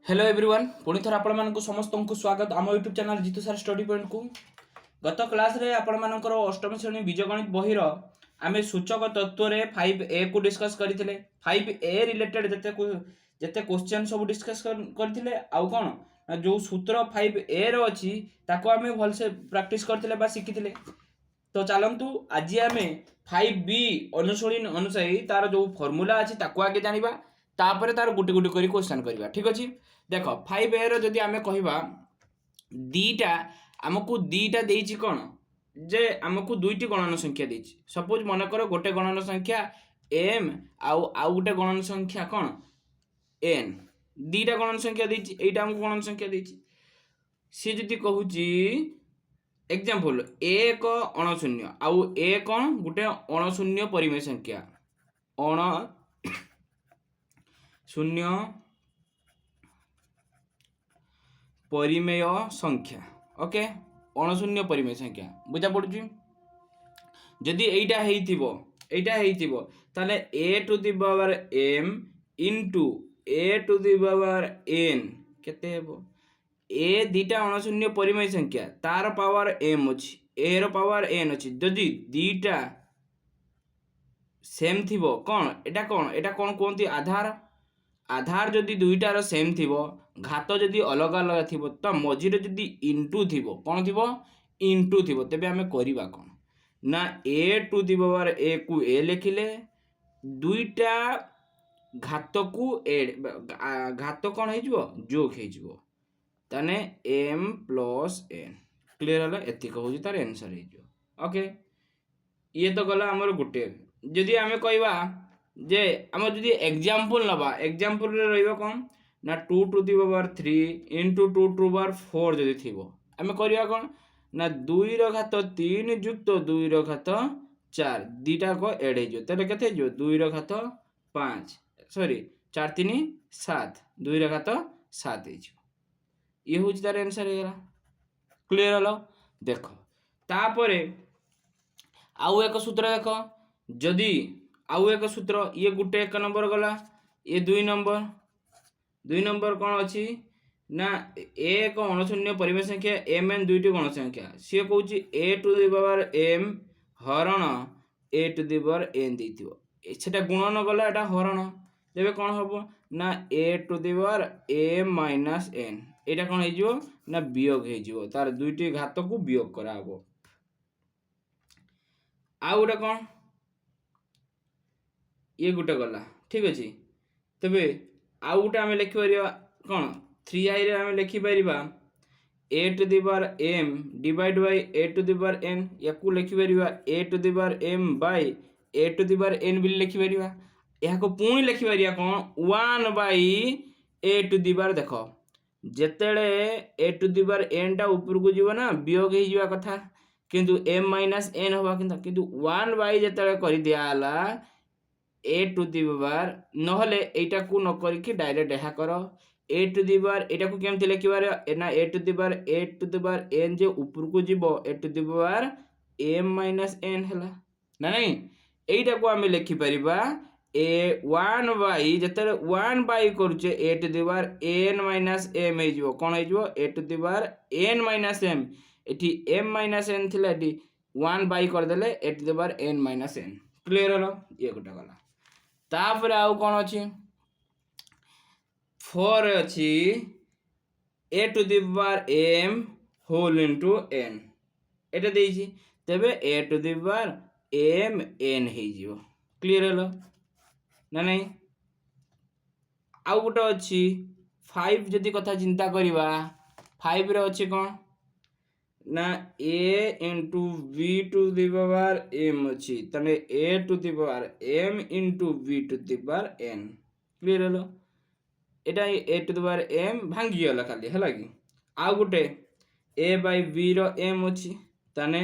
Hello everyone पुणी थर आपण समस्त को स्वागत आम यूट्यूब चैनल जीतू सार स्टडी पॉइंट को। गत क्लास रे आपण मानकर अष्टम श्रेणी बीजगणित बहिर आमे सूचक तत्व रे 5A को डिस्कस करथिले। 5A रिलेटेड जते क्वेश्चन सब डिस्कस करथिले आउ कोन जो सूत्र 5A रो अछि ताको आमे भल से प्रैक्टिस करथिले बा सिखिथिले। तो चलंतु आज आमे 5B अनुसरण अनुसारी तार जो फार्मूला अछि ताको आगे जानिबा तापर तार गुटी गुटी करी क्वेश्चन करबा। ठीक अछि देख 5A रो जदि आमे कहिबा दीटा हमकु दीटा देइछि कोन जे हमकु दुईटी गणन संख्या देइछि। सपोज मन करो गोटे गणन संख्या m आउ गोटे गणन संख्या कोन n दीटा गणन संख्या देइछि एटा हमकु गणन संख्या देइछि। सी जदि कहूछि एग्जांपल एक अणशून्य आउ ए कोन गोटे अणशून्य परिमेय संख्या अण शून्य परिमेय संख्या ओके अणशून्य परिमेय संख्या बुझा पड़ुछि। जदि एटा हेइथिबो ताले a to the power m into a to the power n केते हेबो a दीटा अणशून्य परिमेय संख्या तार पावर m अछि a रो पावर n अछि। जदि दीटा सेम थिबो एटा कोन कोनती आधार जदि दुईटार सेम थिबो घात जदि अलग अलग थिबो त मझिरे जदि इनटू थिबो कोन थिबो इनटू थिबो तेबे हमें करिबा कोन ना a to the power a को a लिखिले दुईटा घात को घात कोन हे जिवो जोग हे जिवो तने m प्लस n क्लियर होला एति कहू तार आंसर हे जिवो। ओके ये तो गला हमर गुटे जदि हमें कहबा जे हम जदि एग्जांपल नबा एग्जांपल रे रहइबो कोन ना 2 to the power 3 into 2 to the power 4 जदि थिबो हमें करिया कोन ना 2 रो घात 3 जुक्त 2 रो घात 4 दीटा को ऐड हे जो तले केते जो 2 रो घात 5 सॉरी 4 3 7 2 रो घात 7 हे जो ये होची तार आंसर हे गला। क्लियर हलो देखो तापरे आउ एक सूत्र देखो जदि आउ एक सूत्र ये गुटे एक नंबर गला ये 2 नंबर कौन अच्छी ना एक अणशून्य परिमेय संख्या m n दुईटी गण संख्या सी कहूँ a to the power m हरण a to the power n देथिबो सेटा गुणन गला एटा हरण तेबे कोन हबो ना a to the power m minus n एटा कोन हे जिवो ना वियोग हे जिवो तार दुईटी घात को वियोग करा हबो। आ गोटे कोन ये गोटे गला ठीक अछि तबे आ गोटे आमे लिखि परिबा कोन 3i रे आमे लिखि परिबा a to the power m divide by a to the power n याकू लिखि परिबा a to the power m by a to the power n बिल लिखि परिबा याको पुणी लिखि परिबा कोन 1 by a to the power देखो जेतेले a to the power n टा ऊपर को जीव ना वियोग हे जीवा कथा किंतु m माइनस n होबा किंतु 1 बाय जेतेले करि दियाला a टू द पावर नहले एटा को न करी कि डायरेक्ट एहा करो a टू द पावर एटा को केमथि लिखिबार ना a to the power n जे ऊपर को जीवो a to the power m minus n हला ना नहीं एटा को हम लिखि परिबा a 1 बाय जेतेले 1 बाय करूचे a to the power n minus m हे जीवो कोन हे जीवो a to the power n minus m एठी m माइनस n थिला एठी 1 बाय कर देले a to the power n minus n clear hello ये गोटा गला। तापर आउ कोन अछि 4 अछि a to the power m whole into n एटा देइछि तबे a to the power m n हे जिवो क्लियर हलो ना नहीं। आउ गोटा अछि 5 जदि कथा चिंता करिवा 5 रे अछि कोन ना a into b to the power m अछि तने a to the power m into b to the power n clear हलो एटा a to the power m भांगी गला खाली हला कि आ गुटे a बाय b रो m अछि तने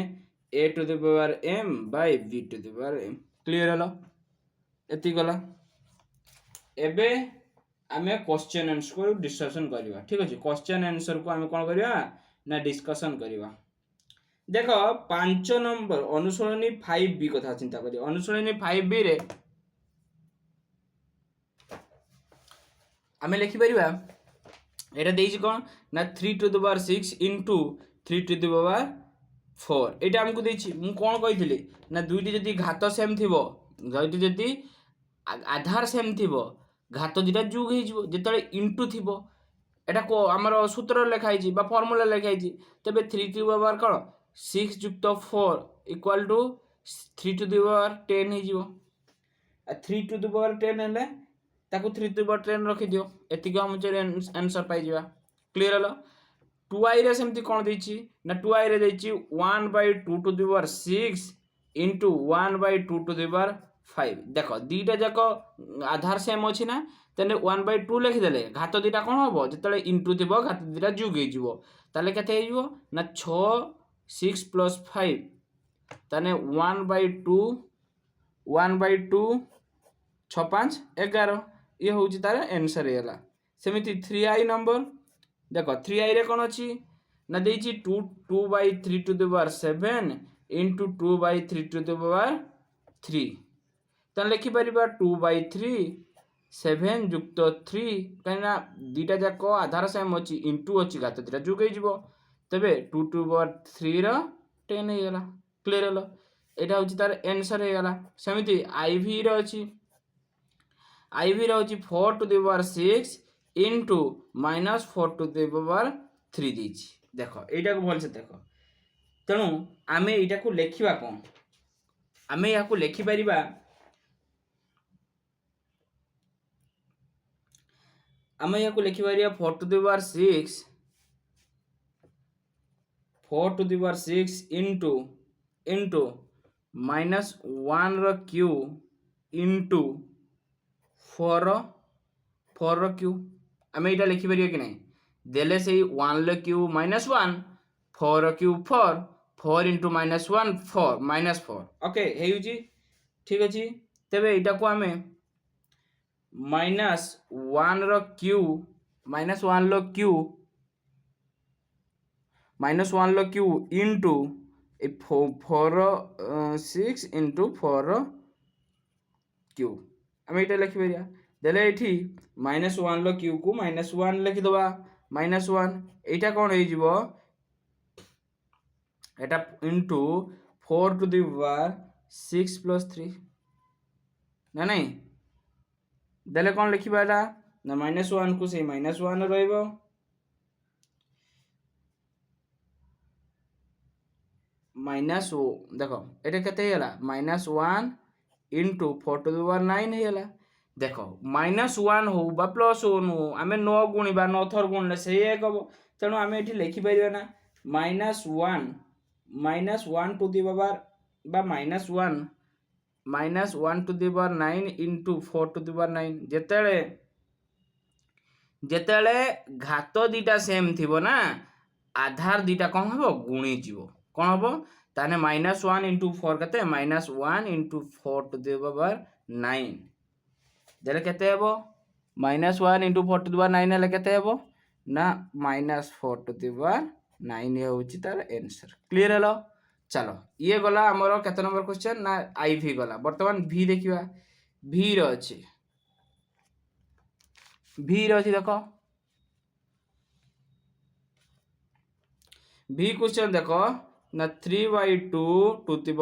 a to the power m by b to the power m clear हलो एति गला। एबे आमे क्वेश्चन आंसर को डिस्कशन करिवा ठीक अछि क्वेश्चन आंसर को आमे कोन करिवा ना डिस्कशन करिवा। देखो 5 नंबर अनुसरणी 5b कथा चिंता करियो अनुसरणी 5b रे आमे लिखि परिबा এটা ଦେଇଛି କ'ଣ ନା 3⁶ ଇଣ୍ଟୁ 3⁴ ଏଇଟା ଆମକୁ ଦେଇଛି। ମୁଁ କ'ଣ କହିଥିଲି ନା ଦୁଇଟି ଯଦି ଘାତ ସେମ୍ ଥିବ, ଦୁଇଟି ଯଦି ଆଧାର ସେମ୍ ଥିବ, ଘାତ ଦୁଇଟା ଯୋଗ ହେଇଯିବ। ଯେତେବେଳେ ଇଣ୍ଟୁ ଥିବ, এটা আমার সূত্র লেখা হয়েছে বা ফর্মুলা লেখা হয়েছে, তবে 3⁴ କ'ଣ 6 + 4 = 3⁻10 ହେଇଯିବ। 3⁻10 ହେଲେ ତାକୁ 3⁻10 ରଖିଦିଅ, ଏତିକି ଆମର ଆନ୍ସର ପାଇଯିବା। କ୍ଲିୟର ହେଲା। 2i ରେ ସେମିତି କ'ଣ ଦେଇଛି ନା 2i ରେ ଦେଇଛି 1/2⁶ ଇଣ୍ଟୁ 1/2⁵। ଦେଖ ଦୁଇଟା ଯାକ ଆଧାର ସେମ୍ ଅଛି ନା, তাহলে 1/2 লিখিদেলে ঘাত দুইটা কোণ হব যেতবে ইন্টু থিব ঘাত দুইটা যোগ হয়ে তাহলে কেতে হয়ে না 6 6 + 5 তাহলে 1/2 6 5 11 ये हूँ तार आंसर है। सेमती 3i नंबर देख 3i रे कौन अच्छी ना देती 2/3⁷ इंटू 2/3⁵ তাহলে লিখিপার 2/3 7 যুক্ত 3 कहीं दुईटा जाक आधार सेम अच्छी इंटू अच्छी घात दुटा जोग हो तेरे 2⁴ 10 होगा। क्लीयर है। यहाँ हूँ तार आंसर होगा। सेमती IV अच्छी IV अच्छी 4⁶ इंटू -4⁵ देख यहाँ को भलसे देख। तेणु आम यहाँ को लिखा कौन आम यहाँ को लिखिपर आम यहाँ को लिखिपर 4⁶ इंटू -1/3 इंटू 4 आम यहाँ लिखिपर कि नहीं देले से 1/3 -1 4 4 इंटू -1 4 -4 ओके है ठीक अच्छे। तेरे यहाँ को आम -1/3 इंटू 4/6 इंटू 4 आम यहाँ लिखिपर देले ये -1/3 को -1 लिखिद -1 यहाँ कौन हो इंटू 4⁶ + 3 ना नहीं देले कौन लिखा ना -1 को से -1 रहिबो माइनस देख ये केते -1 इंटू 4⁹ होगा। देख -1 हो बा +1 हो आम 9 गुणा 9 थर गुणले से 1 हम। तेणु आम ये लिखिपर ना -1 -1/9 इंटू 4⁹ जेतेले घात दुईटा सेम थी ना आधार दुईटा कौन हम गुणी जीव कौन हम ताने -1 इंटू 4 के -1 इंटू 4⁹ देले केते हेबो -1 इंटू 4⁹ हेले केते हेबो ना -4⁹ होउची तार आंसर। Clear hello. चलो ये गला आमर केते नंबर क्वेश्चन ना IV गला। वर्तमान V देखिबा V रो अछि देख V क्वेश्चन देख ना 3/2⁵ इंटू 2/3⁴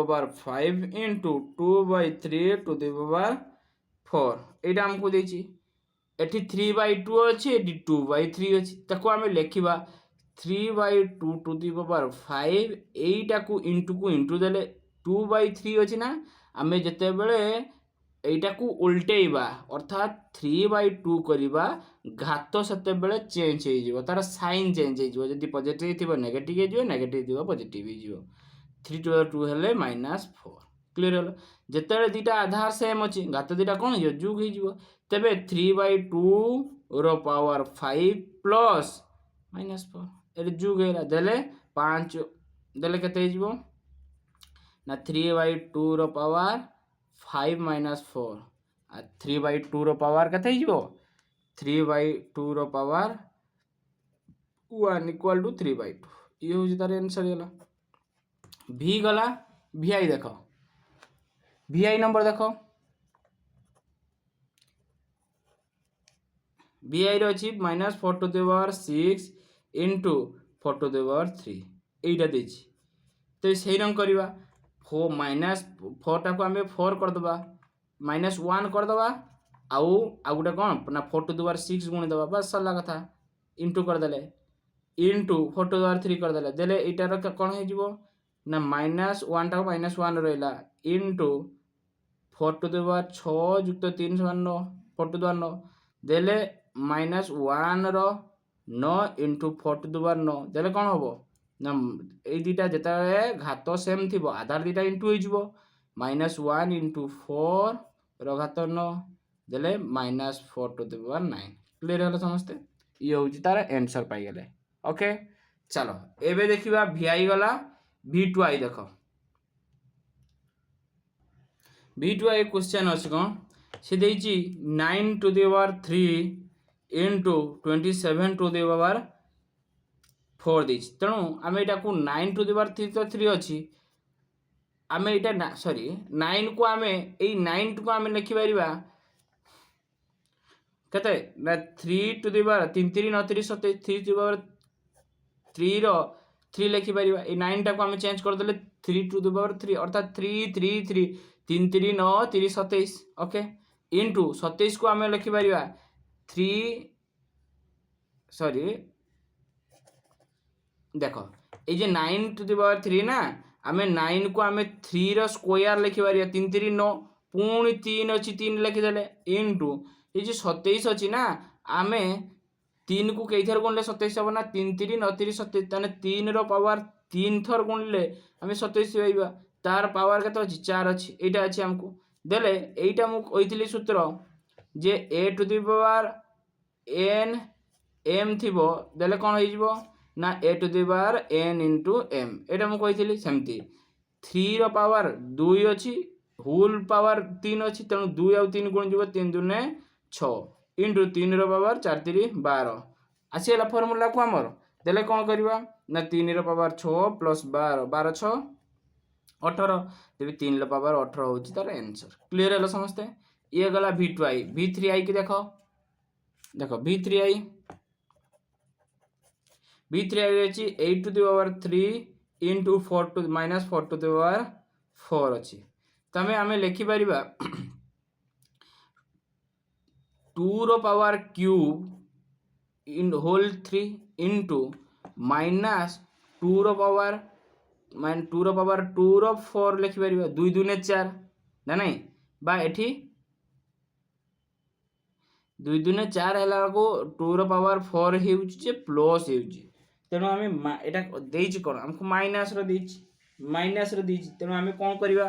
यहाँ आमको देती एटी 3/2 अच्छी एटी 2/3 अच्छी ताको आम लिखा 3/2⁵ यहीटा को इंटू देले 2/3 अच्छी ना आम जिते बड़े এইটা को उल्टेइबा अर्थात 3/2 करिबा घात सेते बेले चेंज हो जिवो तार साइन चेंज हो जिवो जदी पॉजिटिव थिबो नेगेटिव हो जिवो नेगेटिव थिबो पॉजिटिव हो जिवो 3/2 हेले -4। Clear hello. जेतेले दुईटा आधार सेम अछि घात दुईटा कोन हो जोग हो जिवो तबे 3/2 रो पावर 5 प्लस -4 ए जोग हेला देले 5 देले केते हो जिवो ना 3/2 रो पावर 5 -4 3/2 रो पावर केते हो 3/2 रो पावर 1 = 3/2 ये हूँ तार आंसर गला। V गला VI देख VI नंबर देख VI रे अछि minus 4 to the power 6 into 4 to the power 3 এইটা ଦେଇଛି तो সেই রকম করিবা 4 माइनस 4 টাকু আমি 4 করদবা माइनस 1 करदबा आउ आउ गोटे कौन ना 4 टू द पावर 6 गुणी दबा बस सरला कथा इंटू करदेले इंटू 4 टू द पावर 3 करदेले देले एटार कौन हो जिवो ना माइनस 1 टाकु माइनस 1 रहिला इंटू 4 टू द पावर 6 युक्त 3 समान 9 4 टू द पावर 9 देले माइनस 1 रो 9 इंटू 4 टू द पावर 9 देले कौन होबो ना ए दुटा जेताले घात सेम थिबो आधार दुटा इंटू हो जिवो माइनस 1 इंटू 4 रो घात 9 देले minus 4 to the power 9 clear होला समस्ते ये होची तार आंसर पाई गेले ओके चलो एबे देखिबा vi गला v2i देखो v2i क्वेश्चन अछि कोन से देइची 9 to the power 3 into 27 to the power 4 देइची तेणु आमे एटा को 9 टू द पावर 3 तो 3 अछि आमे एटा सॉरी 9 को आमे एई 9 को आमे लिखि परिबा कते ना 3 to the power 3 3 9 3 7 3 to the power 3 रो 3 लिखि परिबा ए 9 टा को आमे चेंज कर देले 3 टू द पावर 3 अर्थात 3 3 3 3 3 9 3 27 ओके इंटू 27 को आमे लिखि परिबा 3 सॉरी देखो ए जे 9 टू द पावर 3 ना आमे 9 को आमे 3 रो स्क्वायर लिखि परिबा 3 3 9 पुणी 3 अछि 3 लिखि देले इंटू ए जे 27 अछि ना आमे 3 को कई थर गुणले 27 हबो ना 3 3 9 3 27 ताने 3 रो पावर 3 थर गुणले आमे 27 पाइबा तार पावर केतो अछि 4 अछि एटा अछि हमको देले एटा मु कहितली सूत्र जे a to the power n m थिबो देले कोन होई जिवो ना a to the power n into m एटा मु कहितली सेमती 3 रो पावर 2 अछि होल पावर 3 अछि तनु 2 आ 3 गुण जिवो 3 दुने 6 इंटू 3 रो पावर 4 3 12 आसीला फार्मूला को हमर देले कोन करबा ना 3 रो पावर 6 प्लस 12 12 6 18 तेबे 3 रो पावर 18 होची तार आंसर क्लियर हला समझते ये गला v2i v3i के देखो देखो v3i अछि 8 to the power 3 into 4 to minus 4 to the power 4 अछि तमे हमें लिखि परिबा 2 रो power cube in whole 3 into minus 2 रो पावर 2 रो पावर 2 रो 4 लिखि परिबा 2 2 4 ना नहीं बा एठी 2 2 4 हला को 2 रो पावर 4 हेउची जे प्लस हेउची तेणु आम एटा देइछि कोन हमको माइनस रो देइछि तेणु आम कोन करबा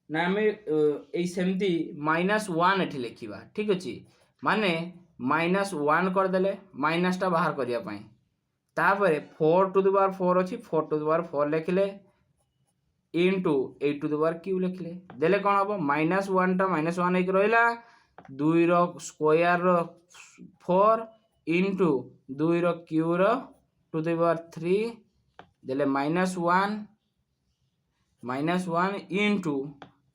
ना आम ए सेमती -1 एठी लिखिबा ठीक अछि माने -1 कर देले माइनस टा बाहर करिया पई तापरे 4 टू द पावर 4 अछि 4 टू द पावर 4 लिखले into 8 to the power cube लिखले देले कोन हबो -1 टा -1 एक रहला 2 रो स्क्वायर रो 4 इंटू 2 रो क्यूब रो टू द पावर 3 देले -1 इंटू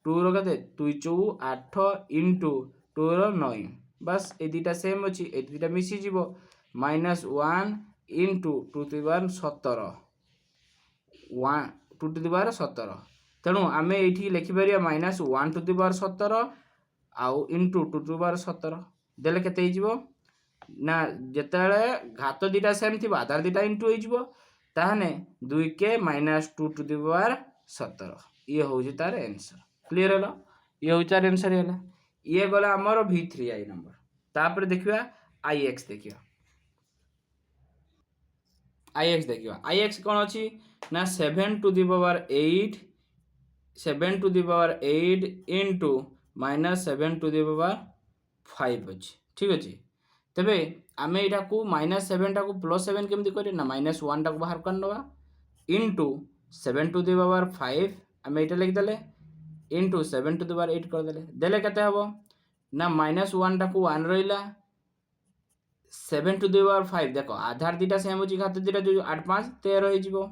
2 रो कते 2 4 8 इंटू 2 रो 9 बस ए दुटा सेम अछि ए दुटा मिसी जीवो -1 into 2 to the power 17 1 2 to the power 17 तेणु आमे एठी लिखि परिया -1 टू द पावर 17 आउ इंटू 2 टू द पावर 17 देले केते हिजिवो ना जेताले घात दुटा सेम थिबो आधार दुटा इंटू हो जिवो ताहने 2 के -2 टू द पावर 17 ये हो जे तार आंसर क्लियर हलो ये हो तार आंसर हला ये गला हमर v3i नंबर तापर देखिबा ix देखिबा ix कोन अछि ना 7 to the power 8 into -7 to the power 5 अछि ठीक अछि तबे आमे एटा को -7 टा को +7 केमति करे ना -1 टा को बाहर करनवा इंटू 7 टू द पावर 5 आमे एटा लिख देले इंटू 7 टू द पावर 8 कर देले देले कते हबो ना -1 टा को 1 रहिला 7 टू द पावर 5 देखो आधार दिटा सेम होची घात दिटा जो 8 5 13 हो जिवो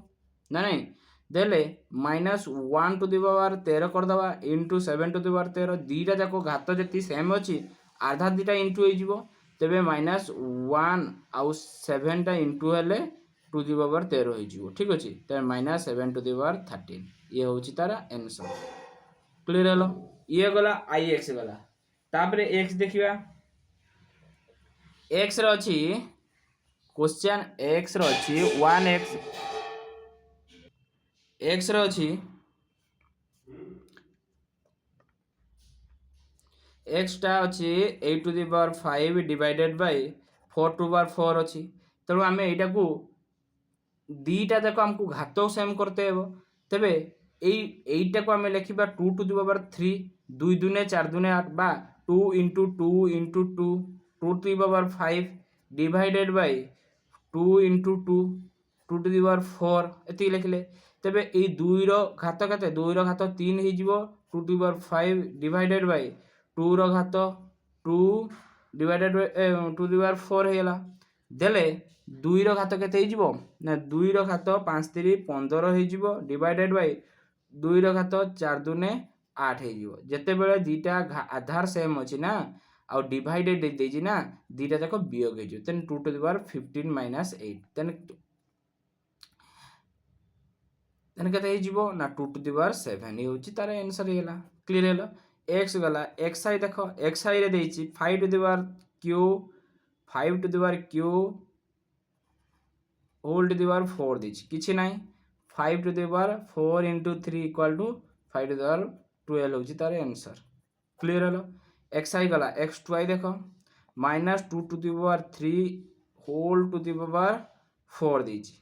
ना नहीं देले -1 टू द पावर 13 कर दवा इंटू 7 टू द पावर 13 दीटा जाको घात जति सेम होची आधा दुटा इंटू हो तेरे -1 आउ 7 टा इंटू हेले 2 टू द पावर 13 हो ठीक अच्छे तेरे -7 टू द पावर 13 ये हूँ तार आंसर क्लियर हेलो ये गला आई एक्स गला तापर एक्स देखिया एक्स री क्वेश्चन एक्स री 1x एक्स री एक्स टा अच्छी 8 to the power 5 divided by 4 to power 4 अच्छी तेणु आम यहाँ को दीटा जाक आमको घात सेम करते हो तेबे এইটা को आम लिखा 2 टू द पावर 3 2 दुने 4 दुने 8 बा 2 into 2 into 2 2 to the power 5 divided by 2 into 2 2 to the power 4 एति लिखले तेबे এই 2 रो घात केते 2 रो घात 3 हो जिवो 2 to the power 5 divided by 2 रो घात 2 divided by 2 to the power 4 हेला देले 2 रो घात केते हो ना 2 रो घात 5 3 15 हो डिवाइडेड बाय 2 रो घात 4 दुने 8 हो जिते बेले दीटा आधार सेम अच्छी ना आउ डिवाइडेड देजी ना दीटा जाक वियोग हो तेन 2 टू द पावर 15 माइनस 8 तेन केते हो ना 2 टू द पावर 7 ये होची तार आंसर हेला क्लियर हेला एक्स गला एक्स आई देखो एक्स आई रे देची 5 to the power q 5 to the power q whole to the power 4 देची किछि नाही 5 to the power 4 into 3 equal to 5 to the power 12 होची तार आंसर क्लियर हेलो एक्स आई गला एक्स टू आई देखो minus 2 to the power 3 whole to the power 4 देची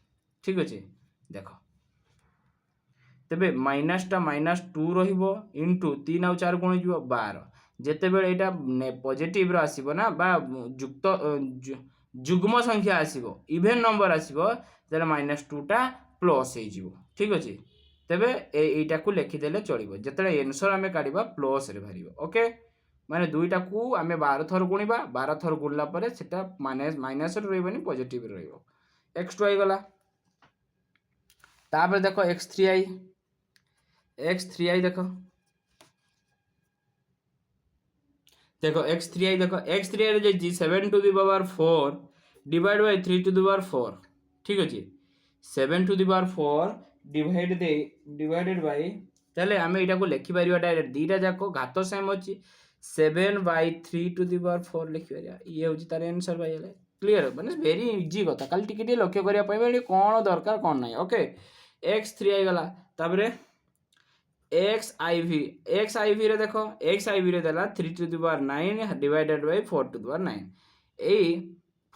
ठीक अच्छे देखो तेबे माइनसटा -2 रहिबो इंटू 3 आउ 4 गुण हो 12 जेते बेले एटा पॉजिटिव रो आसीबो ना बा युक्त जुग्म संख्या आसीबो इवेन नंबर आसीबो तेरे -2 टा प्लस हो जिवो ठीक अच्छे तेबे एटा को लिखि देले चलिबो जेते आंसर आमे काढिबा प्लस रे भरिबो ओके माने दुईटा को आमे 12 थर गुणिबा 12 थर गुणला परे सेटा माइनस रे रहबनी पॉजिटिव रे रहबो x2 आई गला तापर देखो x3i देखो x3i देखो x3i रे जे 7 to the power 4 divide by 3 to the power 4 ठीक अछि 7 to the power 4 divided by ताले हमें एटा को लिखि परिबा डायरेक्ट दीटा जाको घात सेम अछि 7 बाय 3 टू द पावर 4 लिखि परिबा ये होछि तार आंसर भाई हेले क्लियर माने वेरी इजी कथा खाली टिके लक्ष्य करिया पय कोन दरकार कोन नाही ओके x3i गला ताबरे XIV रे देखो XIV रे देला 3 to the power 9 divided by 4 to the power 9 ए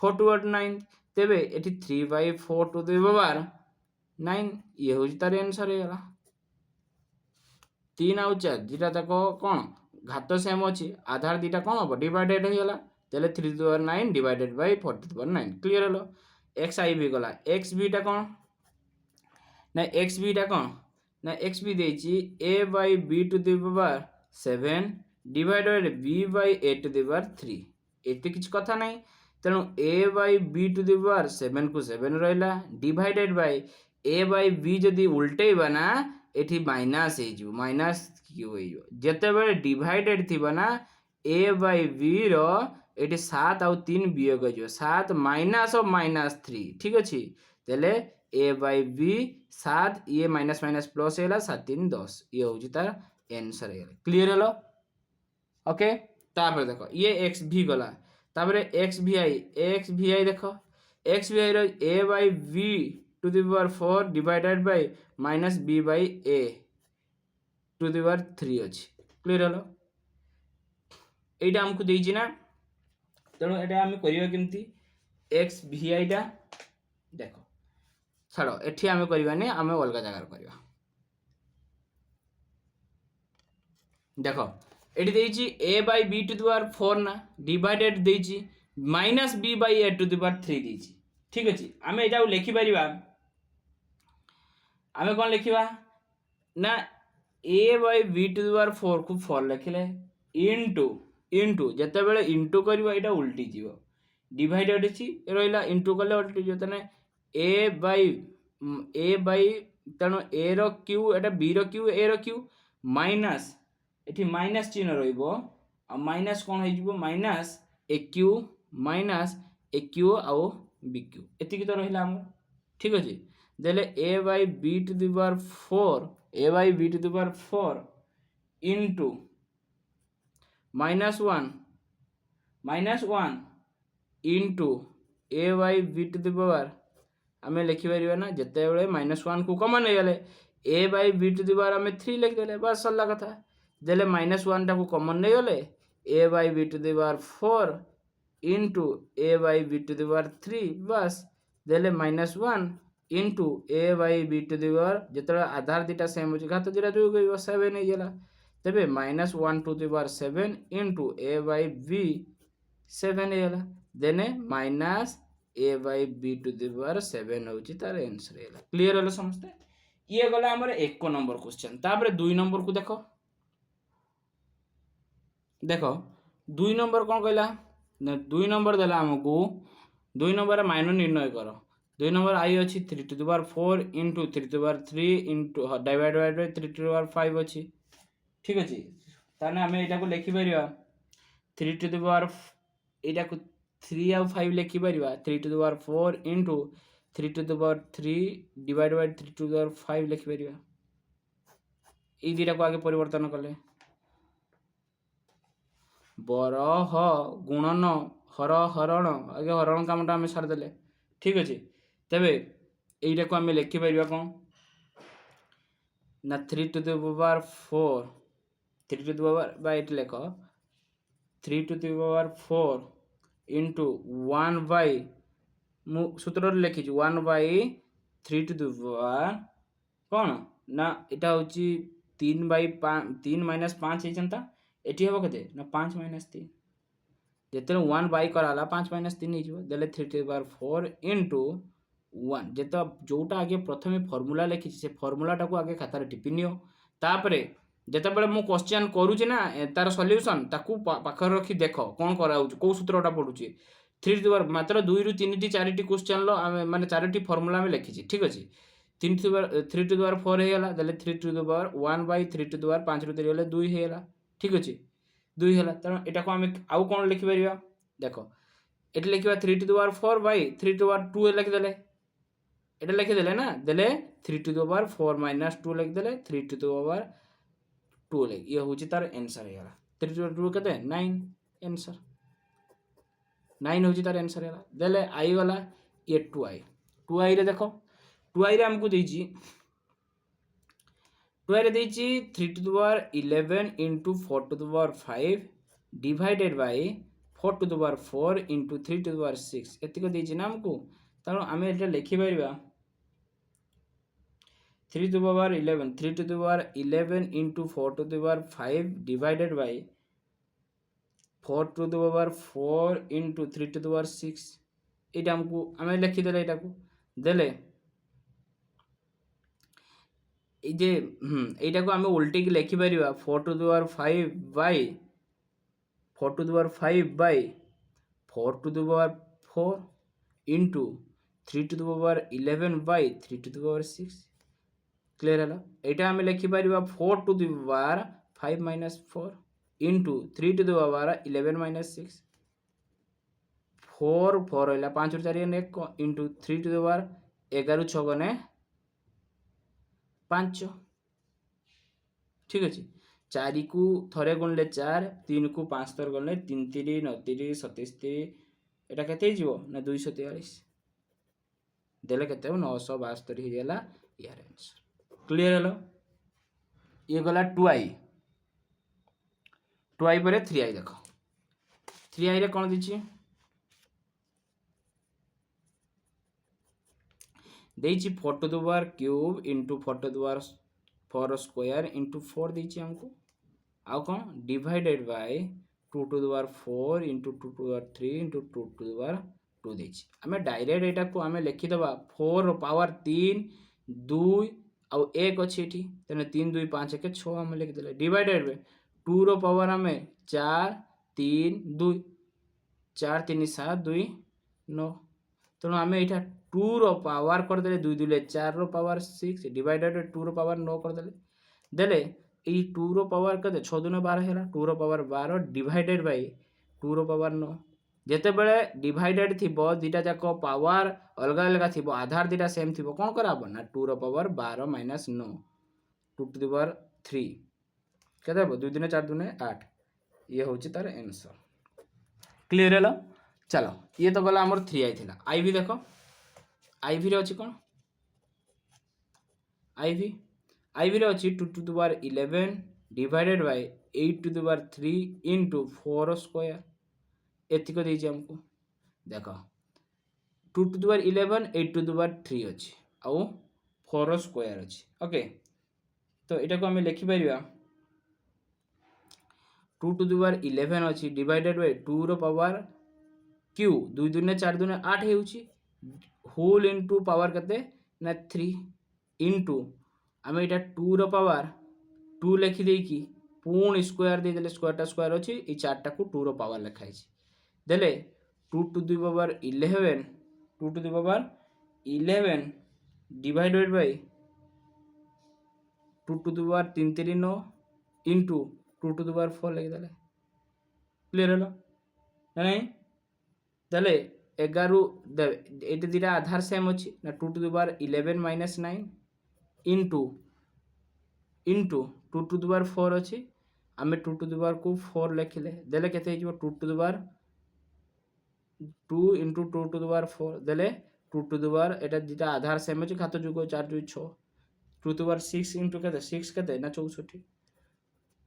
4 टू पावर 9 तेबे एठी 3 बाय 4 टू द पावर 9 ये होची तार आंसर हे गला 3 आउ 4 दिटा तक कोन घात सेम अछि आधार दिटा कोन हो डिवाइडेड हे गला तेले 3 to the power 9 divided by 4 to the power 9 clear हलो XIV गला XB टा कोन ना XB टा कोन ना एक्स भी देची a by b to the power 7 divided b by a to the power 3 एते किछ कथा नाही तेणु a by b to the power 7 को 7 रहला divided by a by b जदी उल्टेबा ना एठी माइनस हे जो माइनस क्यू हे जो जते बेले डिवाइडेड थिबा ना a बाई b रो एठी 7 आउ 3 वियोग जो 7 माइनस ऑफ -3 ठीक अछि तेले a बाई b 7 ये माइनस माइनस प्लस है 7 3 10 ये हूँ तार आंसर है क्लियर हेलो ओके तापर देखो ये एक्स भी गला तापर एक्स भी आई देखो एक्स भी आई रो a by b to the power 4 divided by minus b by a to the power 3 अछि क्लियर हेलो एटा हमको देछि ना तेणु एटा हम करियो केमती एक्स भी आई टा देखो छाड़ो एठी आमे करबानी आमे अलग जगह करबा देखो एठी देछि a by b to the power 4 ना डिवाइडेड देछि minus b by a to the power 3 देछि ठीक अछि आमे एटा लिखि परिबा आमे कोन लिखिबा ना a by b to the power 4 को 4 लिखले इनटू जते बेले इनटू करबा एटा उल्टी जीवो डिवाइडेड अछि रहला इनटू करले उल्टी जो तने a बाई तेणु a रो क्यू एटा b रो क्यू a रो क्यू माइनस एठी माइनस चिन्ह रहिबो माइनस कौन हो minus a q minus a q आउ बी क्यू एतिक तो रहा आम ठीक अच्छे देले a by b to the power 4 a by b to the power 4 into -1 into a by b to the power आम लिखिपर ना जिते बड़े -1 को कमन हो गले a by b to the power आम 3 लिखिदे बस सरला कथा देले -1 टाक कमन नहीं गले a by b to the power 4 into a by b to the power 3 बस देले -1 into a by b to the power जिते आधार दुटा सेम हो घात दुटा जो 7 हो गला तेरे -1 to the power 7 into a by b 7 हो गला देने minus a by b to the power 7 हूँ तार आंसर है क्लीयर है समस्ते ये गला आमर 1 नंबर क्वेश्चन तापर 2 नंबर को देखो देखो 2 नंबर कौन कहला 2 नंबर देला हमको 2 नंबर माइनस निर्णय कर 2 नंबर आई अच्छी 3 to the power 4 into 3 to the power 3 into divide by 3 to the power 5 अच्छी ठीक अच्छे ताने आम यहाँ लिखिपर 3 टू द पावर यहाँ को 3 आउ 5 लिखिपर 3 to the power 4 into 3 to the power 3 divide by 3 to the power 5 लिखिपर ये दुटा को आगे परिवर्तन कले बर ह गुणन हर हरण आगे हरण कामटा आम सारिदे ठीक अच्छे तेरे यहीटा को आम लिखिपर कौन ना 3 to the power 4 3 to the power by लेख 3 to the power 4 into 1 by सूत्र लिखी 1 बाई 3 टू द पावर कौन ना यहाँ हूँ 3 बाई 3 माइनस 5 होता ये हम के ना 5 माइनस 3 जिते 1 बाई कराला 5 माइनस 3 होदेले 3 टू द पावर 4 इंटू 1 जिते जोटा आगे प्रथम फर्मूला लिखी से फर्मूलाटा को आगे खातार टिपि नियो तापर जितेबाला मु क्वेश्चन करुचे ना तार सल्यूशन ताकू पाखर रखी देख कौन करा कौ सूत्रटा पड़ुचे 3 टू द पावर मात्र 2 रु 3 4 क्वेश्चन माने 4 फर्मूला लिखी ठीक अच्छे 3 टू द पावर 4 होगा देले 3 to the power 1 by 3 to the power 5 रु 3 गले 2 होगा ठीक अच्छे 2 है तेणु यहाँ को आम आउ कौन लिखिपर देख ये लिखा 3 to the power 4 by 3 to the power 2 लिखिदे ये लिखिदे ना देले 3 टू द पावर 4 माइनस 2 लिखिदे 3 टू द पावर 2 ये हूँ तार आंसर है 3 टू 2 के 9 आंसर 9 हूँ तार आंसर है देले आई गला ये 2i रे देखो 2i रे हमको देछि 2i रे देछि 3 to the power 11 into 4 to the power 5 divided by 4 to the power 4 into 3 to the power 6 एतिक देछि ना हमको तेणु आम ये लिखिपर 3 to the power 11 3 to the power 11 into 4 to the power 5 divided by 4 to the power 4 into 3 to the power 6 এটা हमको आम लिखिदे यहाँ को देले ये यहाँ को आम उल्टे लिखिपर 4 to the power 5 by 4 to the power 5 by 4 to the power 4 into 3 to the power 11 by 3 to the power 6 clear है यहाँ आम लिखिपर 4 to the power 5 minus 4 into 3 to the power 11 minus 6 4 4 रहा 5 4 1 इंटू 3 टू द पावर 11 6 गने 5 ठीक अच्छे 4 को थरे गुणले 4 3 को 5 थर गुणले 3 3 9 3 27 3 यहाँ के ना 243 देले के 972 होगा यार आंसर क्लियर है ये गला 2i पर 3i देख 3i रे कौन देछि देछि 4 to the power cube into 4 to the power 4 square into 4 देछि हमको आउ कौन divided by 2 to the power 4 into 2 to the power 3 into 2 to the power 2 देछि आम डायरेक्ट यहाँ को आम लिखिदबा 4 पावर 3 2 आउ 1 अच्छे ये तेना 3 2 5 1 6 आम लिखिदे डिवाइडेड बाय 2 रो पावर आम 4 3 2 4 3 7 2 9 तेणु आम यहाँ 2 रो पावर करदे 2 2 4 रो पावर 6 डिवाइडेड 2 रो पावर 9 करदे देले এই 2 ର ପାୱାର କେତେ 6 ଦୁନେ 12 ହେଲା 2 ର ପାୱାର 12 ଡିଭାଇଡେଡ୍ ବାଇ 2 ର ପାୱାର 9 ଯେତେବେଳେ ଡିଭାଇଡେଡ୍ ଥିବ ଦିଟା ଯାକ ପାୱାର ଅଲଗା ଅଲଗା ଥିବ ଆଧାର ଦିଟା ସେମ୍ ଥିବ କ'ଣ କରାହବ ନା 2 ର power 12 minus 9 2 to the power 3 କେତେ ହେବ 2 ଦିନେ 4 ଦୁନେ 8 ଇଏ ହେଉଛି ତାର ଆନ୍ସର କ୍ଲିयर ହେଲା ଚାଲ ଇଏ ତ ଗଲା ଆମର 3i ଥିଲା ଆଇଭି ଦେଖ ଆଇଭି ରେ ଅଛି କ'ଣ आईवी रे अच्छी 2 to the power 11 divided by 8 to the power 3 into 4 square एतिक देछि हमको देखो 2 to the power 11 8 to the power 3 अच्छी आउ 4 स्क्वायर अच्छी ओके तो एटा को हमें लिखि परिबा 2 टू द पावर 11 अच्छी डिवाइडेड बाय 2 रो पावर क्यू 2 दुने 4 दुने 8 हेउची होल इनटू पावर कते ना 3 इंटू आम यहाँ 2 रो पावर 2 लिखिदे कि पुणी स्क्वायर देदेले स्क्वायरटा स्क्वायर अच्छी ये 4टा को 2 रो पावर लिखाई देले 2 to the power 11 2 to the power 11 divided by 2 to the power 3 3 9 into 2 to the power 4 लिखिदेले क्लियर हलो नहीं देले 11 ये दुटा आधार सेम अच्छी ना 2 to the power 11 minus 9 into 2 to the power 4 अच्छी आम 2 टू द पावर को 4 लिखिले देले केते 2 to the power 2 into 2 to the power 4 देले 2 to the power Etah दिटा Aadhaar same अच्छी खातो जुग 4 2 6 2 टू द पावर 6 इंटू केते 6 केते ना 64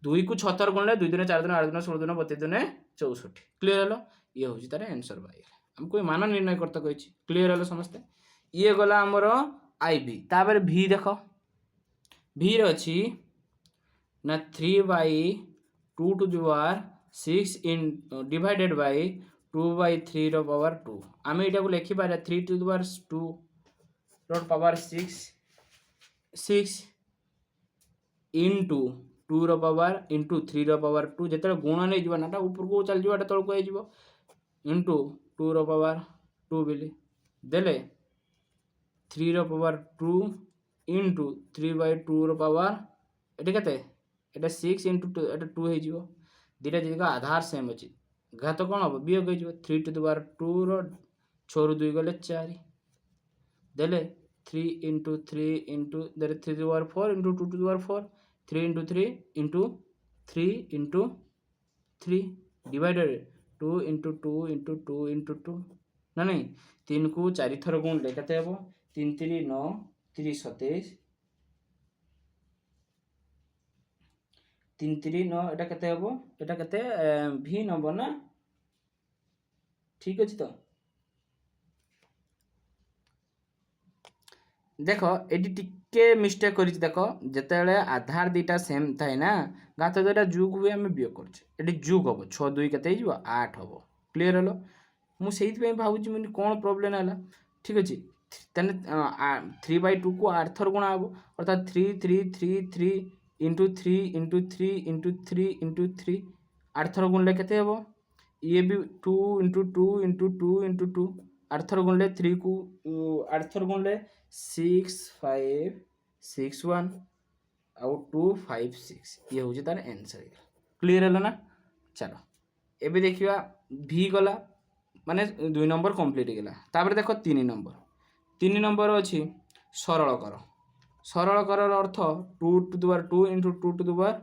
2 को 6 थर गुणले 2 दिन 4 दिन 8 दिन 16 दिन 32 दिन 64 क्लियर हलो ये होची तार आंसर भाई हमको मान निर्णय करता कहिछि क्लियर हलो समस्ते ये गला हमरो आईवी तापर भी देख भी अच्छी ना 3 बाई 2 टू द पावर 6 इन डिवाइडेड बाई 2 बाई 3 रो पावर 2 आम यहाँ को लिखि पारे 3 टू द पावर 2 रो पावर 6 इंटू 2 रो पावर इंटू 3 रो पावर 2 जिते गुण नहीं जाना ऊपर को चल जाटा तौक इंटू 2 रो पावर 2 बिली देले 3 रो पावर 2 इंटू 3 बाई 2 रो पावर ये केते ये 6 इंटू 2 ये 2 हो जीवो दिटा जगह आधार सेम अच्छी घात कौन हम वियोग हो 3 टू द पावर 2 रो 6 रू 2 गले 4 देले 3 इंटू 3 इंटू देले 3 to the power 4 into 2 to the power 4 3 into 3 into 3 into 3 divided 2 into 2 into 2 into 2 ना नहीं 3 को 4 थर गुण ले केते हेबो 3 3 9 3 27 3 3 9 एटा केते हेबो एटा केते भी नंबर ना ठीक अछि तो देखो एटी टिके मिस्टेक करिछि देखो जेतेले आधार दीटा सेम थाए ना गात जेटा जुग हुए हमें बियो करछ एटी जुग हबो 6 2 केते हिजो 8 हबो क्लियर हलो मु सेहित पे भाबुछि मन कोन प्रॉब्लम हला ठीक अछि तने 3 बाई 2 को 8 थर गुणा हबो अर्थात 3 3 3 3 इंटू 3 इंटू 3 इंटू 3 इंटू 3 8 थर गुणले केते हबो ये भी 2 इंटू 2 इंटू 2 इंटू 2 8 थर गुणले 3 को 8 थर गुणले 6 5 6 1 आउ 2 5 6 ये होची तार आंसर क्लियर हला ना चलो एबे देखिबा भी गला माने 2 नंबर कंप्लीट गेला तापर देखो 3 नंबर अच्छी सरल कर अर्थ 2 to the power 2 into 2 to the power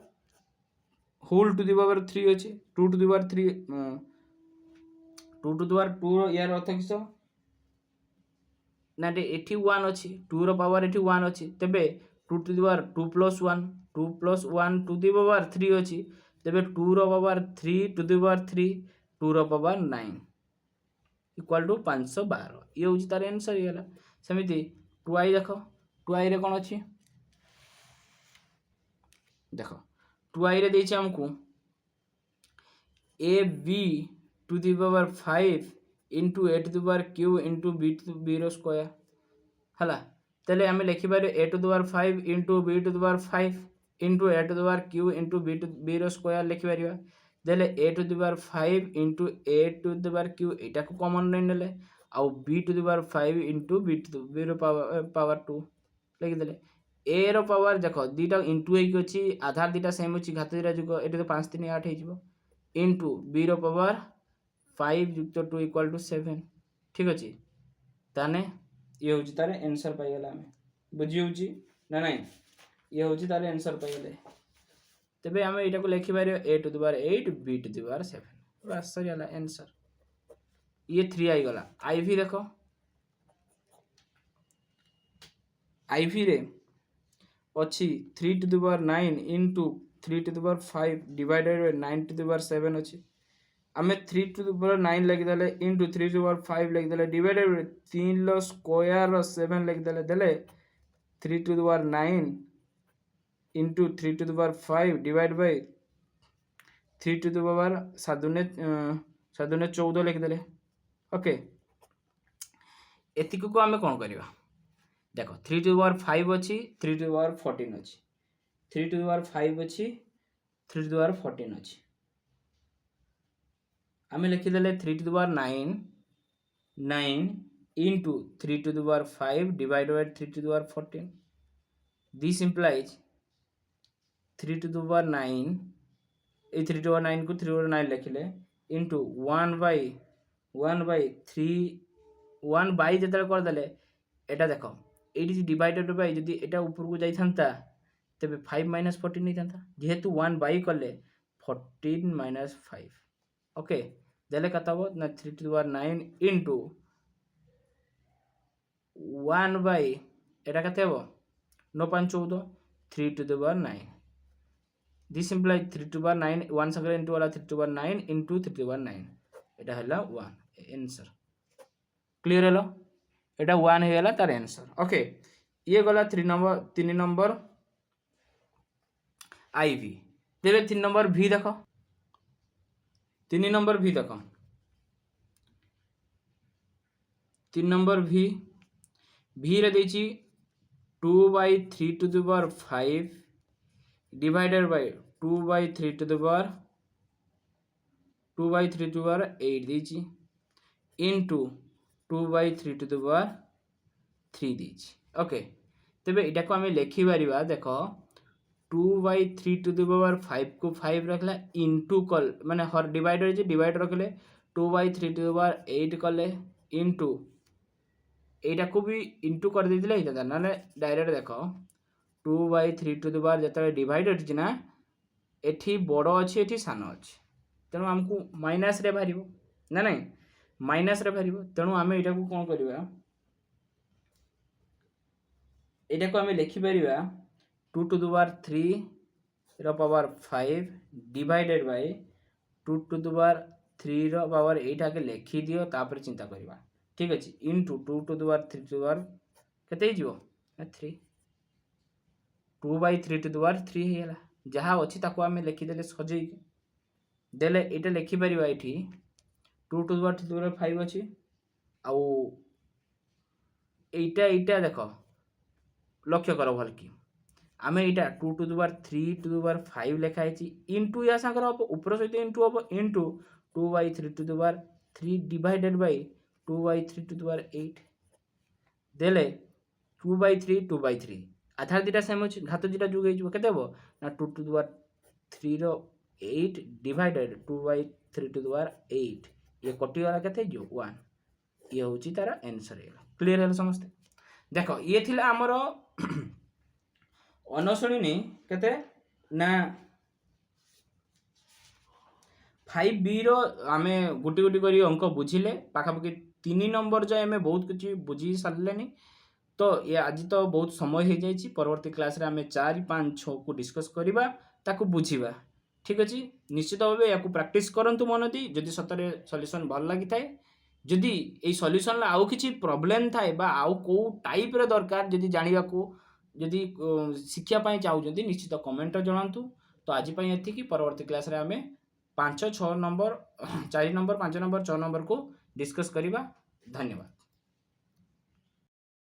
whole to the power 3 अच्छी 2 to the power 3 2 to the power 2 यार अर्थ किस ना एठी 1 अच्छी 2 रो पावर एठी 1 अच्छी तेबे 2 to the power 2 plus 1 to the power 3 अच्छी तेबे 2 रो पावर 3 टू द पावर 3 2 रो पावर 9 इक्वल टू 512 ये हूँ तार आंसर ये सेमती 2i देख 2i रे कौन अच्छी देख 2i रे देछि हमको a b to the power 5 into a to the power q into b रो स्क्वायर हला तेले आम लिखिपारे a to the power 5 into b to the power 5 into a to the power q into b रो square लिखिपार देले a to the power 5 into a to the power q एटा को कॉमन नहीं नेले आउ b to the power 5 into b row power 2 लिखिदेले A row power देख दुटा इंटू एक अच्छी आधार दुटा सेम अच्छी घात दुटा जुग ये तो 5 3 8 हो इंटू बी रो पावर 5 युक्त 2 इक्वल टू 7 ठीक अच्छे ताने ये हूँ तार आंसर पाइगला आम बुझी हूँ ना ना ये हूँ तार आंसर पाइगले तेरे आम यहाँ लिखिपार a to the power 8 b to the power 7 बस सरीगला आंसर ये 3 आईगला आईवी देख आईवी रे अच्छी 3 to the power 9 into 3 to the power 5 divided by 9 to the power 7 अच्छी आम 3 टू द पावर 9 लिखिदे इंटू 3 टू द पावर 5 लिखिदे डिवाइडेड बाय 3 लो स्क्वायर 7 लिखिदे देले 3 to the power 9 into 3 to the power 5 divide by 3 to the power 7 ने 14 लिखिदे okay एतिक को आम कौन करवा देख 3 टू द पावर 5 अच्छी 3 टू द पावर 14 अच्छी 3 टू द पावर 5 अच्छी 3 टू द पावर 14 अच्छी आम लिखिदे 3 to the power 9 into 3 to the power 5 divide by 3 to the power 14 this implies 3 to the power 9 ये 3 टू द पावर 9 को 3 to the power 9 लिखिले into 1 by 3 1 by जो करदे एटा देख ये डिवाइडेड बाय जदि एटा ऊपर को जाइथा तेरे 5 माइनस 14 नहीं था जेहेतु 1 बाय कले 14 माइनस 5 ओके देले कत ना 3 to the power 9 into 1 by एटा कते हे 9 5 14 3 to the power 9 this implies 3 to the power 9 1 संगे इंटू वाला 3 to the power 9 into 3 to the power 9 एटा हैला 1 आंसर क्लियर हेलो एटा 1 हेला तार आंसर ओके ये गला 3 नंबर आईवी तेरे 3 नंबर भी देख 3 नंबर भी देख 3 नंबर भी रे देची 2 by 3 to the power 5 divided by 2 by 3 to the power 2 by 3 to the power 8 देची into 2 by 3 to the power 3 देची ओके तेबे एटा को आम लिखि पारिबा देख 2 बाय 3 टू द पावर 5 को 5 रखला इंटू कल माने हर डिवाइडर जे डिवाइड रखले 2 बाय 3 टू द पावर 8 कले इंटू एटा को भी इंटू कर देथिले हिता ना डायरेक्ट देख 2 बाय 3 टू द पावर जतले डिवाइडेड छि ना एठी बड़ अछि एठी सान अछि तेणु हमकु माइनस रे भारिबो ना नहीं माइनस रे भारिबो तेणु आमे एटा को कोन करबा एटा को आमे लिखि परिबा 2 टू द पावर 3 रो power 5 divided by 2 to the power 3 रो पावर 8 आके लिखि दियो तापर चिंता करबा ठीक अछि into 2 to the power 3 to the power कते हिजो 3 2 बाय 3 टू द पावर 3 हेला जहा अछि ताको आमे लिखि देले सजई देले एटा लिखि परिबा एठी 2 to the power 3 to the power 5 अछि आ एटा देखो लक्ष्य कर भल कि आम यहाँ 2 to the power 3 to the power 5 लिखाई इंटू या सागर हम ऊपर सहित इंटू हम into 2 by 3 to the power 3 divided by 2 by 3 to the power 8 देले 2 बाय 3 2 बाय 3 आधार दुटा सेम अच्छे घात दुटा जोग हो ना 2 टू द पावर 3 रो 8 divided 2 by 3 to the power 8 ये कटिगला के 1 ये हूँ तार आंसर क्लीयर है समस्ते देख ये थी आमर अनशुणी केते ना 5B रो आमे गुटी गुटी करी अंक बुझिले पाखापाखि 3 नंबर जाए आमे बहुत किछि बुझी सारलेनी तो ये आज तो बहुत समय हो जाइए परवर्ती क्लास रे आमे 4 5 6 को डिस्कस करबा ताकू बुझिबा ठीक अछि निश्चित भाव या प्रैक्टिस करंतु मन दी जदि सतरे सॉल्यूशन भल लागि थाए जदि ए सॉल्यूशन ला आउ किछि प्रॉब्लम थाए बा आउ को टाइप रे दरकार जदि जानिबा को जदि शिक्षा पाई चाहउजंती निश्चित कमेंट जणांतु तो आज पाई एथि कि परवर्ती क्लास रे आमे 5 6 नंबर 4 नंबर 5 नंबर 6 नंबर को डिस्कस करिबा धन्यवाद।